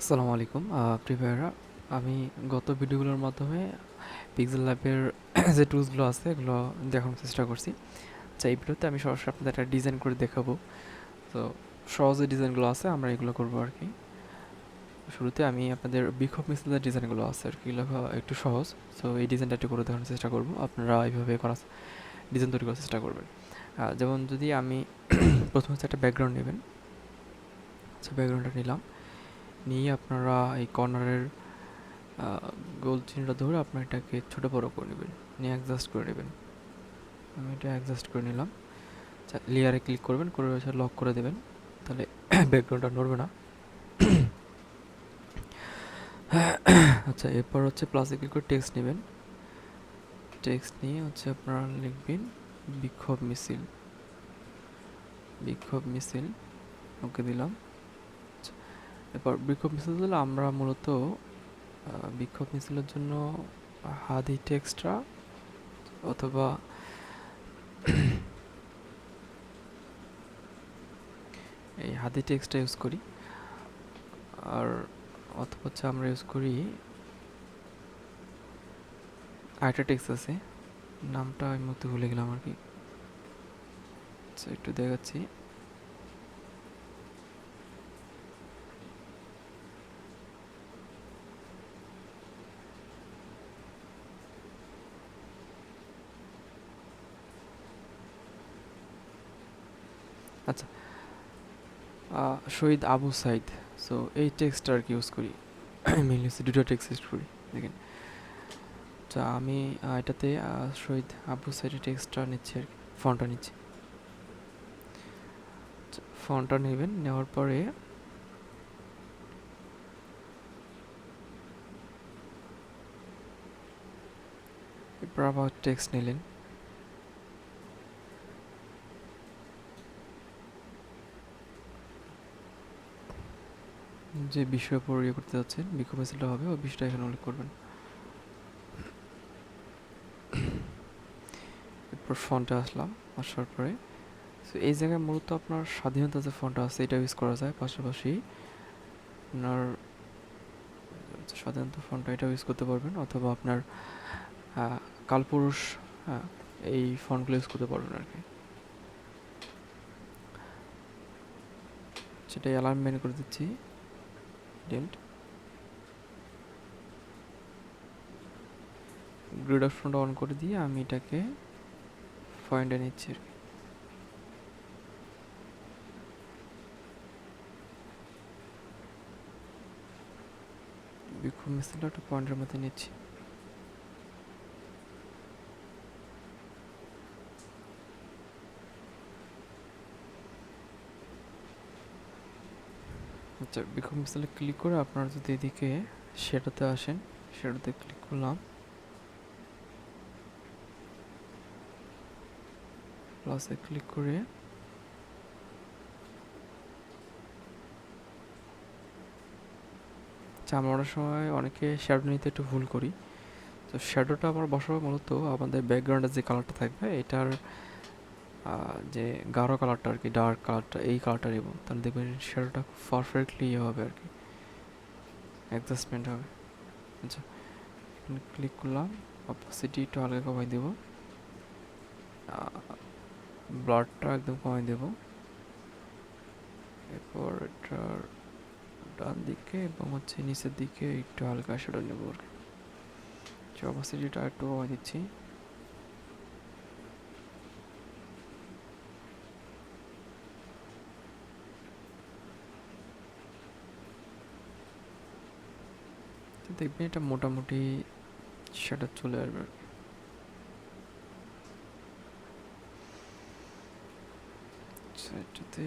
আসসালামু আলাইকুম প্রিয় ভাইয়েরা। আমি গত ভিডিওগুলোর মাধ্যমে পিক্সেল ল্যাবের যে টুলসগুলো আছে এগুলো দেখানোর চেষ্টা করছি। এই ভিডিওতে আমি সরাসরি আপনাদের একটা ডিজাইন করে দেখাবো। তো সহজ যে ডিজাইনগুলো আছে আমরা এগুলো করবো আর কি। শুরুতে আমি আপনাদের বিক্ষোভ মিছিলের ডিজাইনগুলো আছে আর কি, এগুলো একটু সহজ। তো এই ডিজাইনটা একটু করে দেখানোর চেষ্টা করবো, আপনারা এইভাবে করার ডিজাইন তৈরি করার চেষ্টা করবেন। যেমন যদি আমি প্রথমে হচ্ছে একটা ব্যাকগ্রাউন্ড নেবেন। আচ্ছা, ব্যাকগ্রাউন্ডটা নিলাম, নিয়ে আপনারা এই কর্নারের গোল চিহ্নটা ধরে আপনার এটাকে ছোটো বড়ো করে নেবেন, নিয়ে অ্যাডজাস্ট করে নেবেন। আমি এটা অ্যাডজাস্ট করে নিলাম। লেয়ারে ক্লিক করবেন, করে লক করে দেবেন, তাহলে ব্যাকগ্রাউন্ডটা নড়বে না। আচ্ছা, এরপর হচ্ছে প্লাসে ক্লিক করে টেক্সট নেবেন। টেক্সট নিয়ে হচ্ছে আপনারা লিখবেন বিক্ষোভ মিছিল। বিক্ষোভ মিছিল ওকে দিলাম। আচ্ছা, এরপর বিক্ষোভ মিছিল দিলে আমরা মূলত বিক্ষোভ মিছিলের জন্য হাদি টেক্সটরা অথবা এই হাদি টেক্সটটা ইউজ করি। আর অথবা হচ্ছে আমরা ইউজ করি আরেকটা টেক্সট আছে, নামটা আমি মুহূর্তে ভুলে গেলাম আর কি। আচ্ছা, একটু দেখাচ্ছি। আচ্ছা, শহীদ আবু সাইদ। সো এই টেক্সটটা আর কি ইউজ করি। মেনলি হচ্ছে দুটো টেক্সট ইউজ করি, দেখেন। আচ্ছা, আমি এটাতে শহীদ আবু সাইডের টেক্সটটা নিচ্ছি আর কি, ফন্টটা নিচ্ছি। ফন্টটা নেবেন, নেওয়ার পরে এরপর আবার টেক্সট নিলেন। যে বিষয়ের উপর ইয়ে করতে যাচ্ছেন, বিক্ষোভ মিছিলটা হবে, ওই বিষয়টা এখানে উল্লেখ করবেন। এরপর ফন্টে আসলাম, আসার পরে সো এই জায়গায় মূলত আপনার স্বাধীনতা যে ফন্টটা আছে এটা ইউজ করা যায়, পাশাপাশি আপনার স্বাধীনতা ফন্টটা এটাও ইউজ করতে পারবেন, অথবা আপনার কালপুরুষ, হ্যাঁ, এই ফন্টগুলো ইউজ করতে পারবেন আর কি। সেটাই অ্যালাইনমেন্ট করে দিচ্ছি, ডেন্ট। গ্রিড অপশনটা অন করে দিয়ে আমি এটাকে পয়েন্টে নিচ্ছি আর কি। বিক্ষোভ মিছিলটা একটা পয়েন্টের মধ্যে নিচ্ছি। আচ্ছা, বিক্ষোভ মিছিলে ক্লিক করে আপনারা যদি এদিকে সেটাতে আসেন, সেটাতে ক্লিক করলাম, প্লাসে ক্লিক করে আমরা অনেক সময় অনেকে শ্যাডো নিতে একটু ভুল করি। তো শ্যাডোটা আমরা বসাবো মূলত আমাদের ব্যাকগ্রাউন্ডের যে কালারটা থাকবে এটার যে গাঢ় কালারটা আর কি, ডার্ক কালারটা, এই কালারটা নেব, তাহলে দেখবেন শ্যাডোটা পারফেক্টলি ইয়ে হবে আর কি, অ্যাডজাস্টমেন্ট হবে। আচ্ছা, এখানে ক্লিক করলাম, অপাসিটি একটু হালকা কমাই দেব, ব্লারটা একদম কমাই দেব। এরপর এটার ডান দিকে এবং হচ্ছে নিচের দিকে একটু হালকা শ্যাডো নেব আর কি। অপাসিটিটা একটু কমাই দিচ্ছি। দেখবেন এটা মোটামুটি শ্যাডো চলে আসবে আর কি। আচ্ছা, এটাতে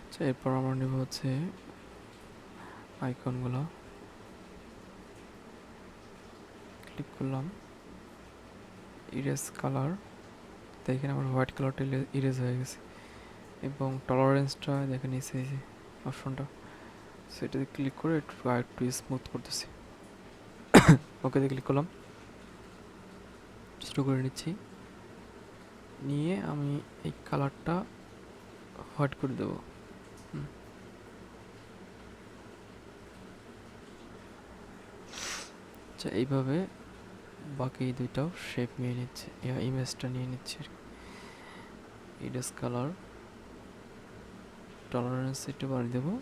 আচ্ছা, এরপর আমরা নেব হচ্ছে আইকনগুলো। ক্লিক করলাম, ইরেজ কালার, দেখেন আমার হোয়াইট কালারটা ইরেজ হয়ে গেছে। এবং টলারেন্সটা দেখে নিয়েছি এই যে অপশনটা, সেটাতে ক্লিক করে একটু স্মুথ করতেছি। ওকেতে ক্লিক করলাম, শুরু করে নিচ্ছি। নিয়ে আমি এই কালারটা হোয়াইট করে দেবো। আচ্ছা, এইভাবে বাকি দুইটাও শেপ নিয়ে নিচ্ছে, ইমেজটা নিয়ে নিচ্ছে আর কি। ইরেজ কালার, টলারেন্স একটু বাড়িয়ে দেবো।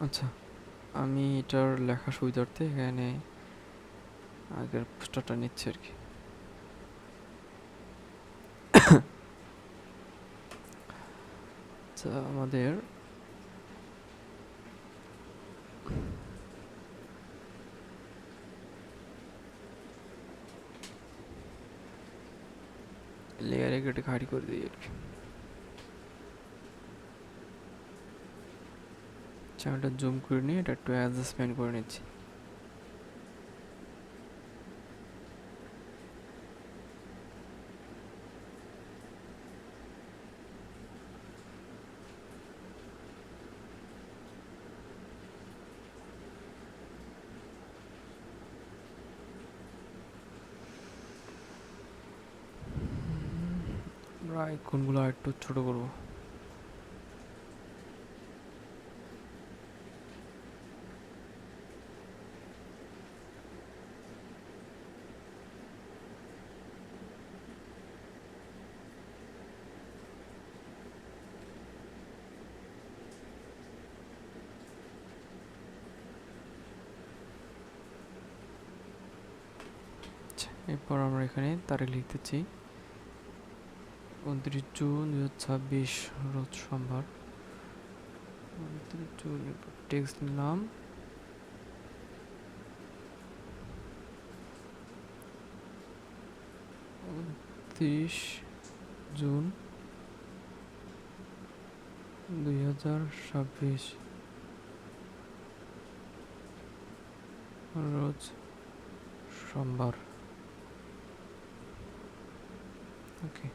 আচ্ছা, আমি এটার লেখা সুবিধার্থে এখানে আগের পোস্টারটা নিচ্ছি আর কি। আচ্ছা, আমাদের লেয়ারে কেটে খাড়ি করে দিই আর কি। আচ্ছা, আমি এটা জুম করে নিয়ে এটা একটু অ্যাডজাস্টমেন্ট করে নিচ্ছি। আমরা আইকনগুলো আর একটু ছোট করবো। এরপর আমরা এখানে তারিখ লিখতেছি 29 জুন 2026 রোজ সোমবার। 29 জুন, টেক্সট নিলাম 30 জুন 2026 রোজ সোমবার। ওকে,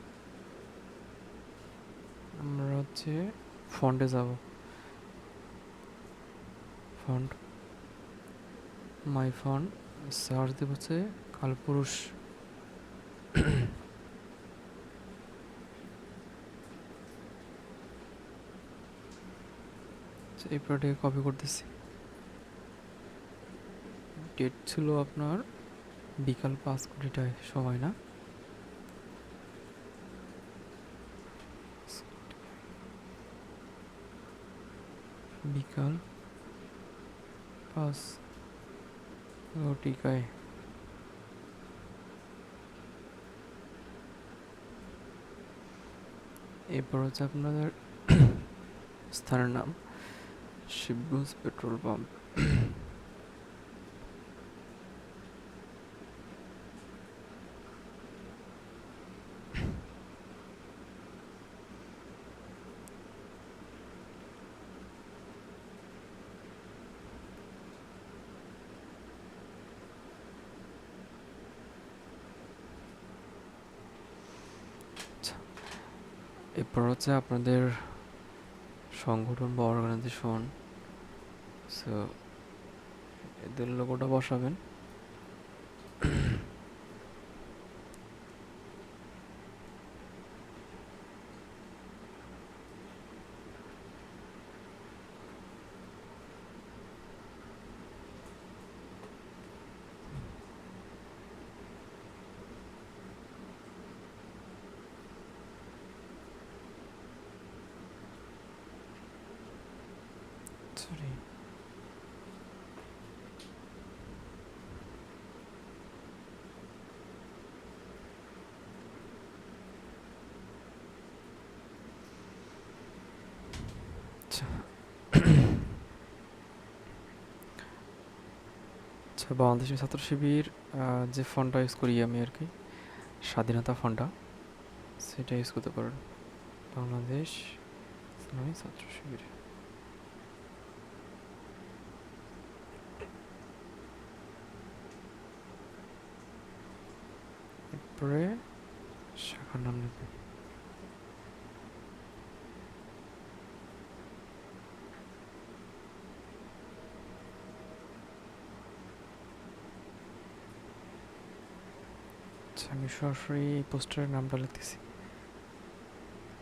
আমরা হচ্ছে ফন্টে যাব। ফন্ট, মাই ফন্ট, সার্চ দেব হচ্ছে কালপুরুষ। এই প্রোডাক্টে কপি করতেছি। ডেট ছিল আপনার বিকাল 5 কোটিটায় সময়, না? বিকাল 5 কোটিকায়। এরপর হচ্ছে আপনাদের স্থানের নাম শিবগঞ্জ পেট্রোল পাম্প। এরপর হচ্ছে আপনাদের সংগঠন বা অর্গানাইজেশন, সো এদের লোগোটা বসাবেন। সরি, আচ্ছা, বাংলাদেশের ছাত্র শিবির যে ফন্টটা ইউজ করি আমি আর কি, স্বাধীনতা ফন্টটা, সেটা ইউজ করতে পারেন। বাংলাদেশ ইসলামী ছাত্র শিবির। এরপরে শাখার নাম লিখবেন। আচ্ছা, আমি সরাসরি পোস্টারের নামটা লিখতেছি,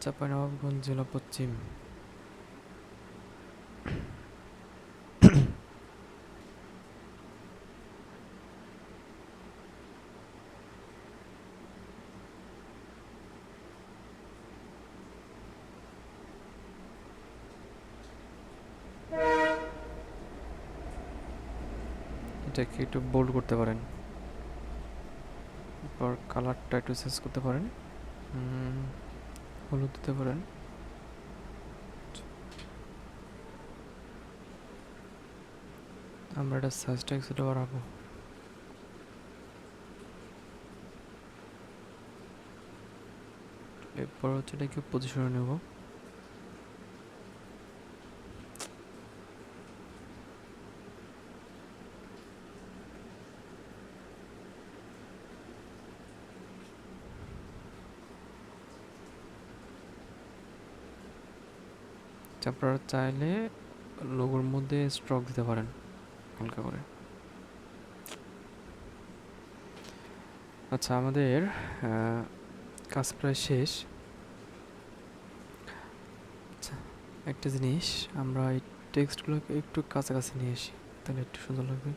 চাঁপাইনবাবগঞ্জ জেলা পশ্চিম। এটাকে একটু বোল্ড করতে পারেন, এরপর কালারটা একটু চেঞ্জ করতে পারেন, হলুদ দিতে পারেন। আমরা এটা সাইজটা কিছুটা বাড়াবো। এরপর হচ্ছে এটাকে পজিশনে নেব। আপনারা চাইলে লোগোর মধ্যে স্ট্রোক দিতে পারেন হালকা করে। আচ্ছা, আমাদের কাজ প্রায় শেষ। আচ্ছা, একটা জিনিস, আমরা এই টেক্সটগুলোকে একটু কাছাকাছি নিয়ে আসি, তাহলে একটু সুন্দর লাগবে।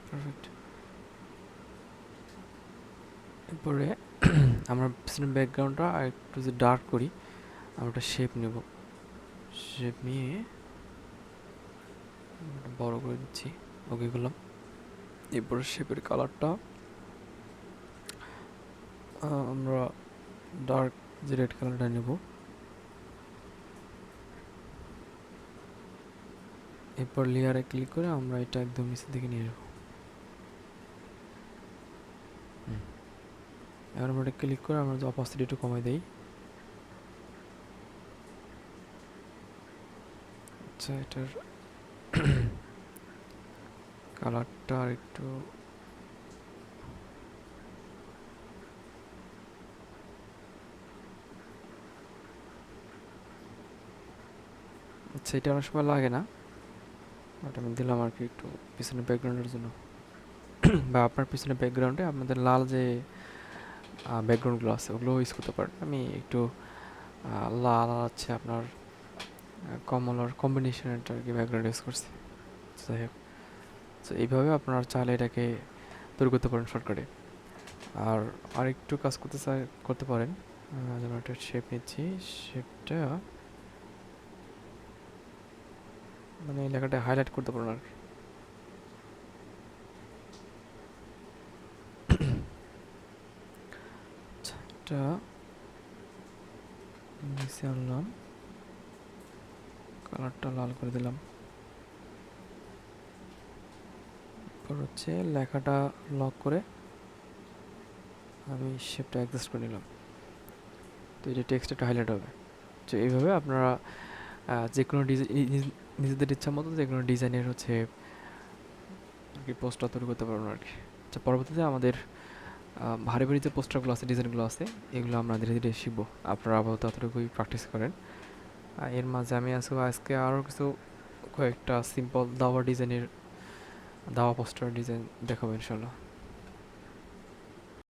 পারফেক্ট। এরপরে আমরা পিছনের ব্যাকগ্রাউন্ডটা আর একটু যদি ডার্ক করি, আমরা একটা শেপ নেব, শেপ নিয়ে বড় করে দিচ্ছি, ওকে করলাম। এরপরে শেপের কালারটা আমরা ডার্ক যে রেড কালারটা নেব। এরপর লেয়ারে ক্লিক করে আমরা এটা একদম নিচের দিকে নিয়ে যাবো। এবার আমরা এটা ক্লিক করে আমরা যে অপাসিটি একটু কমাই দেই। আচ্ছা, এটার কালারটা আর একটু আচ্ছা, এটা অনেক সময় লাগে না, বাট আমি দিলাম আর কি একটু পিছনের ব্যাকগ্রাউন্ডের জন্য। বা আপনার পিছনের ব্যাকগ্রাউন্ডে আপনাদের লাল যে ব্যাকগ্রাউন্ডগুলো আছে ওগুলো ইউজ করতে পারেন। আমি একটু লাল আছে আপনার কমলার কম্বিনেশনটা আর কি ব্যাকগ্রাউন্ড ইউজ করছি। যাই হোক, তো এইভাবে আপনারা চাইলে এটাকে তৈরি করতে পারেন শর্টকাটে। আর আরেকটু কাজ করতে পারেন, যেমন একটা শেপ নিচ্ছি, শেপটা মানে এই লেখাটা হাইলাইট করতে পারেন আর কি। এটা নিচে আনলাম, কালারটা লাল করে দিলাম। এরপর হচ্ছে লেখাটা লক করে আমি শেপটা অ্যাডজাস্ট করে নিলাম, তো এটা টেক্সট একটা হাইলাইট হবে। তো এইভাবে আপনারা যে কোনো নিজেদের ইচ্ছা মতো যে কোনো ডিজাইনের হচ্ছে আর কি পোস্টার তৈরি করতে পারবেন আর কি। আচ্ছা, পরবর্তীতে আমাদের ভারী ভারী যে পোস্টারগুলো আছে, ডিজাইনগুলো আছে, এগুলো আমরা ধীরে ধীরে শিখবো। আপনারা আপাতত এতটুকুই প্র্যাকটিস করেন। এর মাঝে আমি আজকে আরও কিছু কয়েকটা সিম্পল দাওয়া পোস্টার ডিজাইন দেখাবো ইনশাল্লাহ।